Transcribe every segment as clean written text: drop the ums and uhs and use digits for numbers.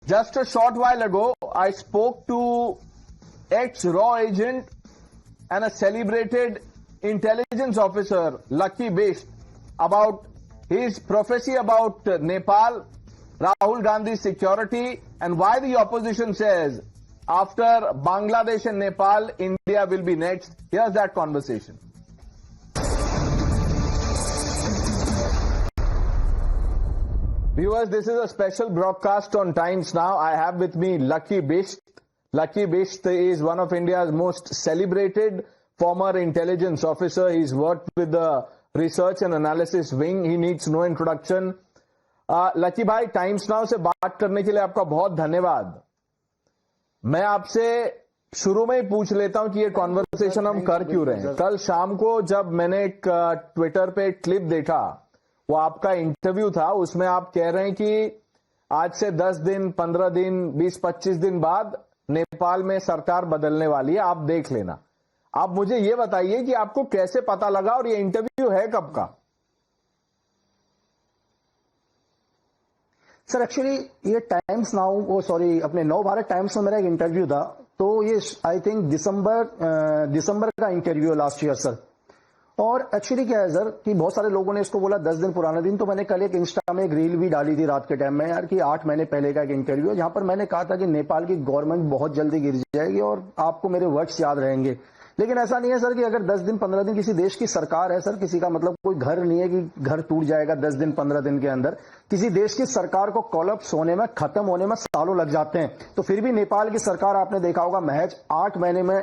Just a short while ago, I spoke to ex-raw agent and a celebrated intelligence officer, Lucky Bisht, about his prophecy about Nepal, Rahul Gandhi's security, and why the opposition says after Bangladesh and Nepal, India will be next. Here's that conversation. Viewers, this is a special broadcast on Times Now. I have with me Lucky Bisht. Lucky Bisht is one of India's most celebrated former intelligence officer. He's worked with the research and analysis wing. He needs no introduction. Lucky भाई, times now से बात करने के लिए आपका बहुत धन्यवाद। मैं आपसे शुरू में ही पूछ लेता हूं कि ये कॉन्वर्सेशन हम कर क्यों रहे हैं। कल शाम को जब मैंने एक ट्विटर पे क्लिप देखा, वो आपका इंटरव्यू था, उसमें आप कह रहे हैं कि आज से 10 दिन, 15 दिन, 20-25 दिन बाद नेपाल में सरकार बदलने वाली है, आप देख लेना। आप मुझे ये बताइए कि आपको कैसे पता लगा और ये इंटरव्यू है कब का? सर एक्चुअली ये टाइम्स नाउ अपने नव भारत टाइम्स में मेरा एक इंटरव्यू था, तो ये आई थिंक दिसंबर का इंटरव्यू है लास्ट ईयर सर। और एक्चुअली क्या है सर कि बहुत सारे लोगों ने इसको बोला 10 दिन पुराना दिन, तो मैंने कल एक इंस्टा में एक रील भी डाली थी रात के टाइम में यार कि 8 महीने पहले का एक इंटरव्यू है, जहां पर मैंने कहा था कि नेपाल की गवर्नमेंट बहुत जल्दी गिर जाएगी और आपको मेरे वर्ड्स याद रहेंगे। लेकिन ऐसा नहीं है सर कि अगर 10 दिन 15 दिन किसी देश की सरकार है सर, किसी का मतलब कोई घर नहीं है कि घर टूट जाएगा 10 दिन 15 दिन के अंदर। किसी देश की सरकार को कोलैप्स होने में, खत्म होने में सालों लग जाते हैं। तो फिर भी नेपाल की सरकार आपने देखा होगा महज 8 महीने में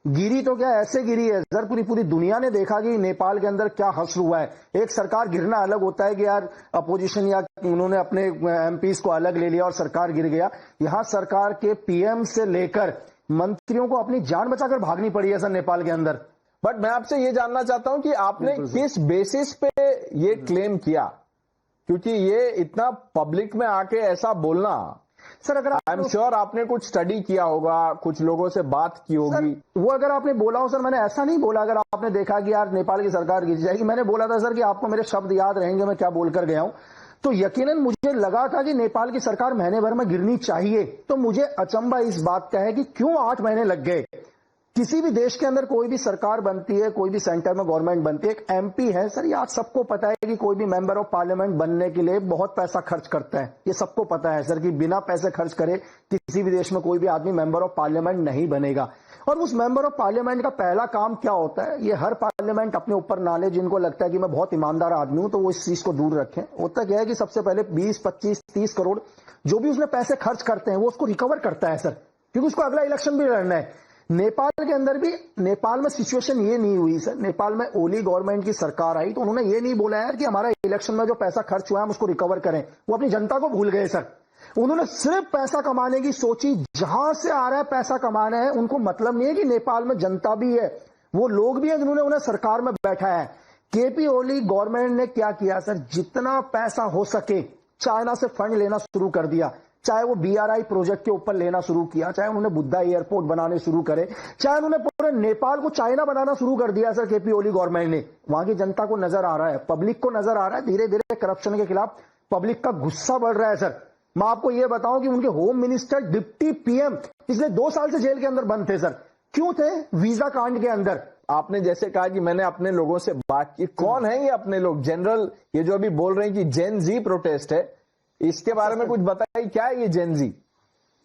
गिरी, तो क्या ऐसे गिरी है सर, पूरी दुनिया ने देखा कि नेपाल के अंदर क्या हश्र हुआ है। एक सरकार गिरना अलग होता है कि यार अपोजिशन या उन्होंने अपने एमपीज को अलग ले लिया और सरकार गिर गया। यहां सरकार के पीएम से लेकर मंत्रियों को अपनी जान बचाकर भागनी पड़ी है सर नेपाल के अंदर। बट मैं आपसे ये जानना चाहता हूं कि आपने किस बेसिस पे ये क्लेम किया, क्योंकि ये इतना पब्लिक में आके ऐसा बोलना सर, अगर आई एम श्योर आपने कुछ स्टडी किया होगा, कुछ लोगों से बात की होगी। वो अगर आपने बोला हो सर, मैंने ऐसा नहीं बोला। अगर आपने देखा कि यार नेपाल की सरकार गिर जाएगी, मैंने बोला था सर कि आपको मेरे शब्द याद रहेंगे मैं क्या बोलकर गया हूं। तो यकीनन मुझे लगा था कि नेपाल की सरकार महीने भर में गिरनी चाहिए। तो मुझे अचंभा इस बात का है कि क्यों 8 महीने लग गए। किसी भी देश के अंदर कोई भी सरकार बनती है, कोई भी सेंटर में गवर्नमेंट बनती है, एक एमपी है सर, ये आप सबको पता है कि कोई भी मेंबर ऑफ पार्लियामेंट बनने के लिए बहुत पैसा खर्च करता है। ये सबको पता है सर कि बिना पैसे खर्च करे किसी भी देश में कोई भी आदमी मेंबर ऑफ पार्लियामेंट नहीं बनेगा। और उस मेंबर ऑफ पार्लियामेंट का पहला काम क्या होता है, ये हर पार्लियामेंट अपने ऊपर ना ले। जिनको लगता है कि मैं बहुत ईमानदार आदमी हूं तो वो इस चीज को दूर रखें। होता क्या है कि सबसे पहले 20, 25, 30 करोड़ जो भी उसमें पैसे खर्च करते हैं वो उसको रिकवर करता है सर, क्योंकि उसको अगला इलेक्शन भी लड़ना है। नेपाल के अंदर भी, नेपाल में सिचुएशन ये नहीं हुई सर। नेपाल में ओली गवर्नमेंट की सरकार आई तो उन्होंने ये नहीं बोला यार कि हमारा इलेक्शन में जो पैसा खर्च हुआ है हम उसको रिकवर करें। वो अपनी जनता को भूल गए सर। उन्होंने सिर्फ पैसा कमाने की सोची। जहां से आ रहा है पैसा कमाना है, उनको मतलब नहीं है कि नेपाल में जनता भी है, वो लोग भी है जिन्होंने उन्हें सरकार में बैठा है। केपी ओली गवर्नमेंट ने क्या किया सर, जितना पैसा हो सके चाइना से फंड लेना शुरू कर दिया। चाहे वो बीआरआई प्रोजेक्ट के ऊपर लेना शुरू किया, चाहे उन्होंने बुद्धा एयरपोर्ट बनाने शुरू करे, चाहे उन्होंने पूरे नेपाल को चाइना बनाना शुरू कर दिया सर केपी ओली गवर्नमेंट ने। वहां की जनता को नजर आ रहा है, पब्लिक को नजर आ रहा है, धीरे धीरे करप्शन के खिलाफ पब्लिक का गुस्सा बढ़ रहा है सर। मैं आपको यह बताऊं कि उनके होम मिनिस्टर, डिप्टी पीएम पिछले 2 साल से जेल के अंदर बंद थे सर। क्यों थे? वीजा कांड के अंदर। आपने जैसे कहा कि मैंने अपने लोगों से बात की, कौन है ये अपने लोग? जनरल ये जो अभी बोल रहे हैं कि जेन जी प्रोटेस्ट है, इसके बारे में कुछ बताइए, क्या है ये जेन जी?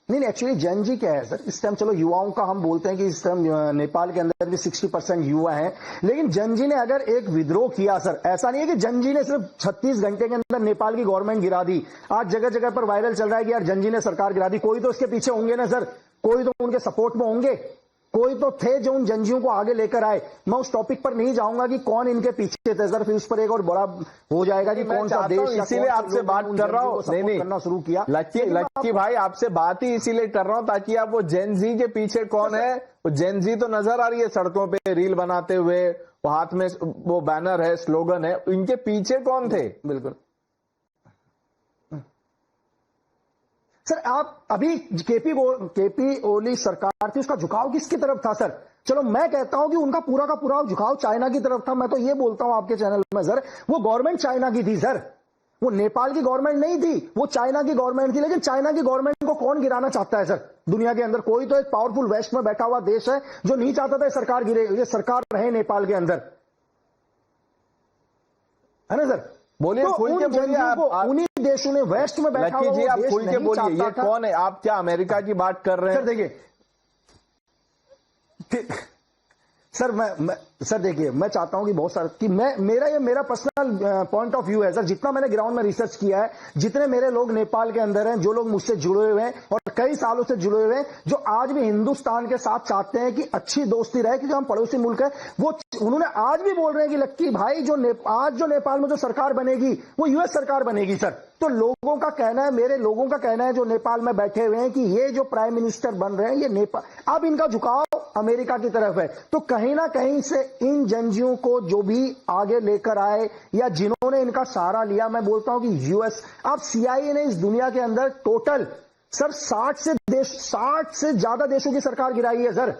नहीं, एक्चुअली जेन जी क्या है सर, इस टाइम चलो युवाओं का हम बोलते हैं कि इस टाइम नेपाल के अंदर भी 60% युवा हैं, लेकिन जेन जी ने अगर एक विद्रोह किया सर, ऐसा नहीं है कि जेन जी ने सिर्फ 36 घंटे के अंदर नेपाल की गवर्नमेंट गिरा दी। आज जगह जगह पर वायरल चल रहा है कि यार जेन जी ने सरकार गिरा दी। कोई तो उसके पीछे होंगे ना सर, कोई तो उनके सपोर्ट में होंगे, कोई तो थे जो उन जंजियों को आगे लेकर आए। मैं उस टॉपिक पर नहीं जाऊंगा कि कौन इनके पीछे थे सर, फिर उस पर एक और बड़ा हो जाएगा कि कौन सा देश, इसीलिए आपसे बात कर रहा हूं। नहीं करना शुरू किया। लक्की भाई, आपसे बात ही इसीलिए कर रहा हूं ताकि आप वो जेन जी के पीछे कौन है, वो जेन जी तो नजर आ रही है सड़कों पे रील बनाते हुए, वो हाथ में वो बैनर है, स्लोगन है, इनके पीछे कौन थे? बिल्कुल सर, आप अभी केपी ओली सरकार थी, उसका झुकाव किसकी तरफ था सर? चलो मैं कहता हूं कि उनका पूरा का पूरा झुकाव चाइना की तरफ था। मैं तो ये बोलता हूं आपके चैनल में सर, वो गवर्नमेंट चाइना की थी सर, वो नेपाल की गवर्नमेंट नहीं थी, वो चाइना की गवर्नमेंट थी। लेकिन चाइना की गवर्नमेंट को कौन गिराना चाहता है सर दुनिया के अंदर? कोई तो एक पावरफुल वेस्ट में बैठा हुआ देश है जो नहीं चाहता था सरकार गिरे, ये सरकार रहे नेपाल के अंदर, है ना सर? बोलिए, तो खुल के बोलिए आप। उन्हीं देशों ने वेस्ट में बैठा हुआ जी, आप देश खुल के नहीं बोलिए, ये चाहता था। कौन है? आप क्या अमेरिका की बात कर रहे हैं? सर देखिए सर देखिए, मैं चाहता हूं कि बहुत सारे कि मेरा पर्सनल पॉइंट ऑफ व्यू है सर। जितना मैंने ग्राउंड में रिसर्च किया है, जितने मेरे लोग नेपाल के अंदर हैं, जो लोग मुझसे जुड़े हुए हैं और कई सालों से जुड़े हुए हैं, जो आज भी हिंदुस्तान के साथ चाहते हैं कि अच्छी दोस्ती रहे क्योंकि हम पड़ोसी मुल्क है, वो उन्होंने आज भी बोल रहे हैं कि लक्की भाई आज जो नेपाल में जो सरकार बनेगी वो यूएस सरकार बनेगी सर। तो लोगों का कहना है, मेरे लोगों का कहना है जो नेपाल में बैठे हुए हैं कि ये जो प्राइम मिनिस्टर बन रहे हैं ये नेपाल, अब इनका झुकाव अमेरिका की तरफ है। तो कहीं ना कहीं से इन जंजियों को जो भी आगे लेकर आए या जिन्होंने इनका सहारा लिया, मैं बोलता हूं कि यूएस, अब सीआईए ने इस दुनिया के अंदर टोटल सर 60 से ज्यादा देशों की सरकार गिराई है सर,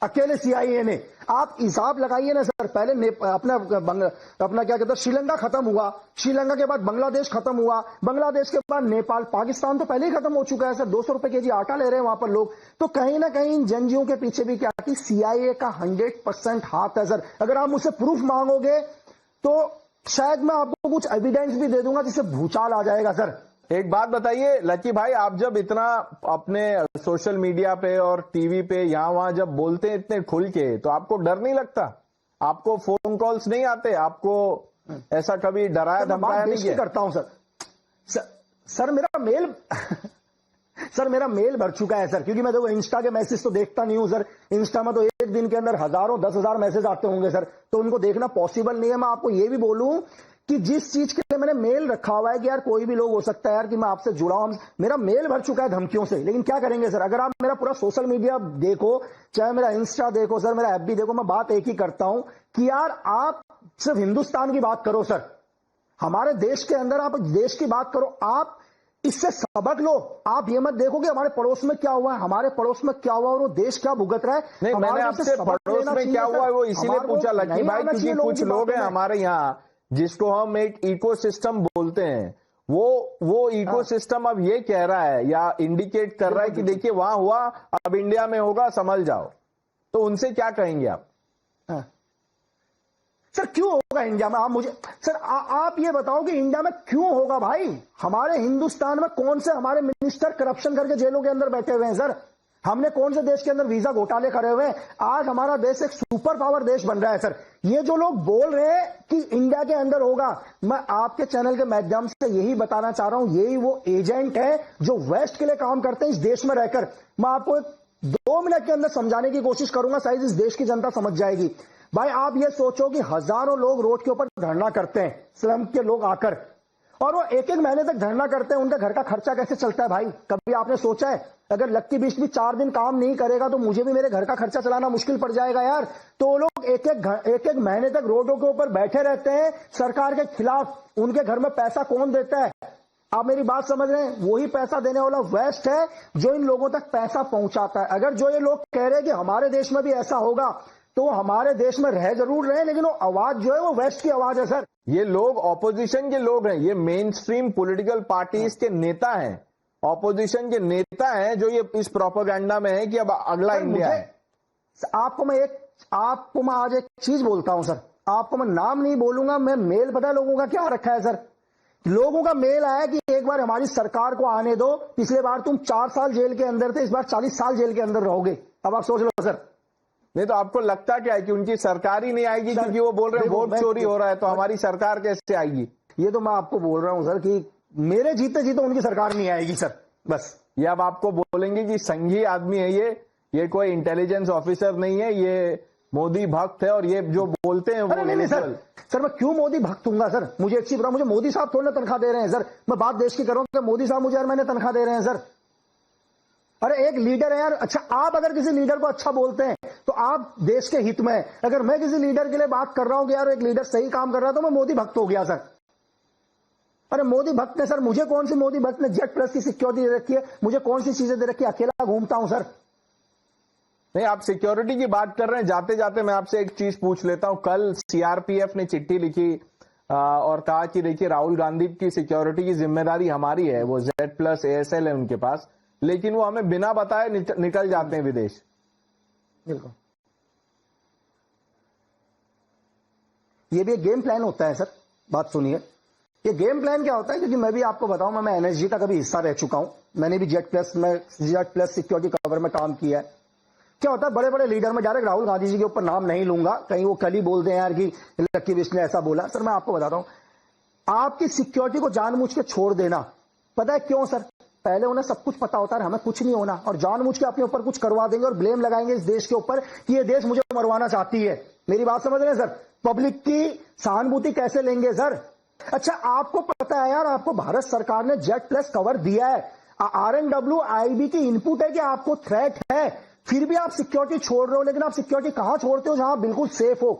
अकेले सीआईए ने। आप हिसाब लगाइए ना सर, पहले अपना क्या कहते हैं, श्रीलंका खत्म हुआ, श्रीलंका के बाद बांग्लादेश खत्म हुआ, बांग्लादेश के बाद नेपाल, पाकिस्तान तो पहले ही खत्म हो चुका है सर। 200 रुपए केजी आटा ले रहे हैं वहां पर लोग। तो कहीं ना कहीं इन जंजियों के पीछे भी क्या कि सीआईए का 100% हाथ है सर। अगर आप मुझसे प्रूफ मांगोगे तो शायद मैं आपको कुछ एविडेंस भी दे दूंगा जिससे भूचाल आ जाएगा सर। एक बात बताइए लकी भाई, आप जब इतना अपने सोशल मीडिया पे और टीवी पे यहाँ वहां जब बोलते हैं इतने खुल के, तो आपको डर नहीं लगता? आपको फोन कॉल्स नहीं आते? आपको ऐसा कभी डराया धमकाया नहीं किया? करता हूं सर मेरा मेल भर चुका है सर, क्योंकि मैं तो इंस्टा के मैसेज तो देखता नहीं हूं सर। इंस्टा में तो एक दिन के अंदर हजारों 10,000 मैसेज आते होंगे सर, तो उनको देखना पॉसिबल नहीं है। मैं आपको ये भी बोलूं कि जिस चीज के लिए मैंने मेल रखा हुआ है कि यार कोई भी लोग हो सकता है यार कि मैं आपसे जुड़ा हूं, मेरा मेल भर चुका है धमकियों से। लेकिन क्या करेंगे सर, अगर आप मेरा पूरा सोशल मीडिया देखो, चाहे मेरा इंस्टा देखो सर, मेरा एफबी देखो, मैं बात एक ही करता हूं कि यार आप सिर्फ हिंदुस्तान की बात करो सर, हमारे देश के अंदर आप देश की बात करो, आप इससे सबक लो। आप ये मत देखो कि हमारे पड़ोस में क्या हुआ है, हमारे पड़ोस में क्या हुआ और वो देश क्या भुगत रहा है। नहीं, मैंने आपसे पड़ोस में क्या हुआ है वो इसीलिए पूछा लकी भाई, क्योंकि कुछ लोग हैं हमारे यहाँ जिसको हम एक इकोसिस्टम बोलते हैं, वो इकोसिस्टम अब ये कह रहा है या इंडिकेट कर रहा है कि देखिए वहां हुआ, अब इंडिया में होगा, समझ जाओ। तो उनसे क्या कहेंगे आप? सर क्यों होगा इंडिया में? आप मुझे सर आप ये बताओ कि इंडिया में क्यों होगा भाई? हमारे हिंदुस्तान में कौन से हमारे मिनिस्टर करप्शन करके जेलों के अंदर बैठे हुए हैं सर? हमने कौन से देश के अंदर वीजा घोटाले करे हुए हैं? आज हमारा देश एक सुपर पावर देश बन रहा है सर। ये जो लोग बोल रहे हैं कि इंडिया के अंदर होगा, मैं आपके चैनल के माध्यम से यही बताना चाह रहा हूं, यही वो एजेंट है जो वेस्ट के लिए काम करते हैं इस देश में रहकर। मैं आपको 2 मिनट के अंदर समझाने की कोशिश करूंगा, शायद इस देश की जनता समझ जाएगी। भाई आप ये सोचो कि हजारों लोग रोड के ऊपर धरना करते हैं, स्लम के लोग आकर, और वो एक महीने तक धरना करते हैं, उनका घर का खर्चा कैसे चलता है भाई? कभी आपने सोचा है अगर लक्की बिस्ट भी 4 दिन काम नहीं करेगा तो मुझे भी मेरे घर का खर्चा चलाना मुश्किल पड़ जाएगा यार। तो वो लोग एक महीने तक रोडों के ऊपर बैठे रहते हैं सरकार के खिलाफ। उनके घर में पैसा कौन देता है? आप मेरी बात समझ रहे हैं? वही पैसा देने वाला वेस्ट है जो इन लोगों तक पैसा पहुंचाता है। अगर जो ये लोग कह रहे हैं कि हमारे देश में भी ऐसा होगा, तो हमारे देश में रह जरूर रहे, लेकिन वो आवाज जो है वो वेस्ट की आवाज है सर। ये लोग ऑपोजिशन के लोग हैं, ये मेन स्ट्रीम पॉलिटिकल पार्टीज के नेता हैं, ऑपोजिशन के नेता हैं जो ये इस प्रोपेगेंडा में है कि अब अगला इंडिया है। आपको मैं आज एक चीज बोलता हूं सर, आपको मैं नाम नहीं बोलूंगा, मैं मेल पता लोगों का क्या रखा है सर। लोगों का मेल आया कि एक बार हमारी सरकार को आने दो, पिछले बार तुम 4 साल जेल के अंदर थे, इस बार 40 साल जेल के अंदर रहोगे। अब आप सोच लो सर। नहीं तो आपको लगता क्या है कि उनकी सरकार ही नहीं आएगी क्योंकि वो बोल रहे हैं वोट चोरी हो रहा है, तो हमारी सरकार कैसे आएगी? ये तो मैं आपको बोल रहा हूं सर कि मेरे जीते जीते उनकी सरकार नहीं आएगी सर, बस। ये अब आपको बोलेंगे कि संघी आदमी है ये कोई इंटेलिजेंस ऑफिसर नहीं है, ये मोदी भक्त है, और ये जो बोलते हैं वो नहीं सर मैं क्यों मोदी भक्त हूंगा सर? मुझे एक चीज बताओ, मुझे मोदी साहब थोड़ी ना तनख्वाह दे रहे हैं सर। मैं बात देश की करूं कि मोदी साहब मुझे हर महीने तनख्वाह दे रहे हैं सर। अरे एक लीडर है यार। अच्छा, आप अगर किसी लीडर को अच्छा बोलते हैं तो आप देश के हित में, अगर मैं किसी लीडर के लिए बात कर रहा हूं कि यार एक लीडर सही काम कर रहा है, तो मैं मोदी भक्त हो गया सर। अरे मोदी भक्त ने सर, मुझे कौन सी मोदी भक्त ने जेट प्लस की सिक्योरिटी दे रखी है? मुझे कौन सी चीजें दे रखी है? अकेला घूमता हूं सर। नहीं, आप सिक्योरिटी की बात कर रहे हैं, जाते जाते मैं आपसे एक चीज पूछ लेता हूं। कल सीआरपीएफ ने चिट्ठी लिखी और कहा कि देखिए राहुल गांधी की सिक्योरिटी की जिम्मेदारी हमारी है, वो जेड प्लस एएसएल है उनके पास, लेकिन वो हमें बिना बताए निकल जाते हैं विदेश। बिल्कुल, ये भी एक गेम प्लान होता है सर। बात सुनिए, ये गेम प्लान क्या होता है, क्योंकि मैं भी आपको बताऊं, मैं एनएसजी का कभी हिस्सा रह चुका हूं। मैंने भी जेट प्लस सिक्योरिटी कवर में काम किया है। क्या होता है, बड़े बड़े लीडर में डायरेक्ट राहुल गांधी जी के ऊपर नाम नहीं लूंगा, कहीं वो कल ही बोल दें यार कि लकी बिष्ट ने ऐसा बोला। सर मैं आपको बताता हूं, आपकी सिक्योरिटी को जानबूझ के छोड़ देना, पता है क्यों सर? पहले उन्हें सब कुछ पता होता है हमें कुछ नहीं होना, और जानबूझ के अपने ऊपर कुछ करवा देंगे और ब्लेम लगाएंगे इस देश के ऊपर कि ये देश मुझे मरवाना चाहती है। मेरी बात समझ रहे हैं सर? पब्लिक की सहानुभूति कैसे लेंगे सर? अच्छा, आपको पता है यार, आपको भारत सरकार ने जेट प्लस कवर दिया है, RNWIB की इनपुट है कि आपको थ्रेट है, फिर भी आप सिक्योरिटी छोड़ रहे हो। लेकिन आप सिक्योरिटी कहां छोड़ते हो? जहां बिल्कुल सेफ हो,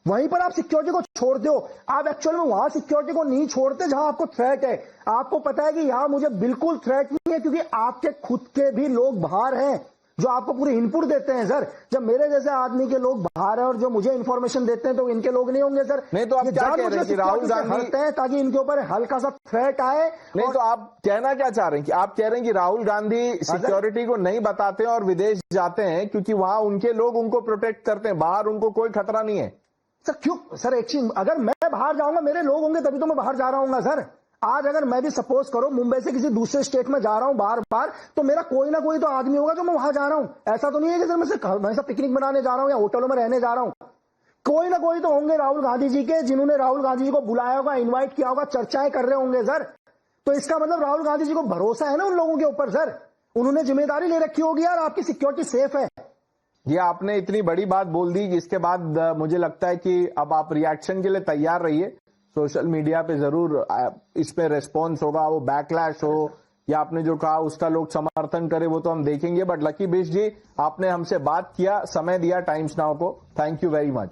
वहीं पर आप सिक्योरिटी को छोड़ते हो। आप एक्चुअल में वहां सिक्योरिटी को नहीं छोड़ते जहां आपको थ्रेट है। आपको पता है कि यहां मुझे बिल्कुल थ्रेट नहीं है, क्योंकि आपके खुद के भी लोग बाहर हैं जो आपको पूरी इनपुट देते हैं सर। जब मेरे जैसे आदमी के लोग बाहर हैं और जो मुझे इंफॉर्मेशन देते हैं, तो इनके लोग नहीं होंगे सर? नहीं तो आप क्या कह रहे हैं कि राहुल गांधी हटते हैं ताकि इनके ऊपर हल्का सा थ्रेट आए? नहीं तो आप कहना क्या चाह रहे हैं कि आप कह रहे हैं कि राहुल गांधी सिक्योरिटी को नहीं बताते और विदेश जाते हैं क्योंकि वहां उनके लोग उनको प्रोटेक्ट करते हैं, बाहर उनको कोई खतरा नहीं है? सर क्यों सर, एक चीज, अगर मैं बाहर जाऊंगा, मेरे लोग होंगे तभी तो मैं बाहर जा रहा हूँ सर। आज अगर मैं भी सपोज करो मुंबई से किसी दूसरे स्टेट में जा रहा हूं बार बार, तो मेरा कोई ना कोई तो आदमी होगा जो मैं वहां जा रहा हूं। ऐसा तो नहीं है कि सर मैं सिर्फ हमेशा पिकनिक मनाने जा रहा हूं या होटलों में रहने जा रहा हूं। कोई ना कोई तो होंगे राहुल गांधी जी के, जिन्होंने राहुल गांधी जी को बुलाया होगा, इन्वाइट किया होगा, चर्चाएं कर रहे होंगे सर। तो इसका मतलब राहुल गांधी जी को भरोसा है ना उन लोगों के ऊपर सर, उन्होंने जिम्मेदारी ले रखी होगी यार आपकी सिक्योरिटी सेफ है। ये आपने इतनी बड़ी बात बोल दी, इसके बाद मुझे लगता है कि अब आप रिएक्शन के लिए तैयार रहिए। सोशल मीडिया पे जरूर इस पे रेस्पॉन्स होगा, वो बैकलैश हो या आपने जो कहा उसका लोग समर्थन करे, वो तो हम देखेंगे। बट लकी बिष्ट जी, आपने हमसे बात किया, समय दिया टाइम्स नाउ को, थैंक यू वेरी मच।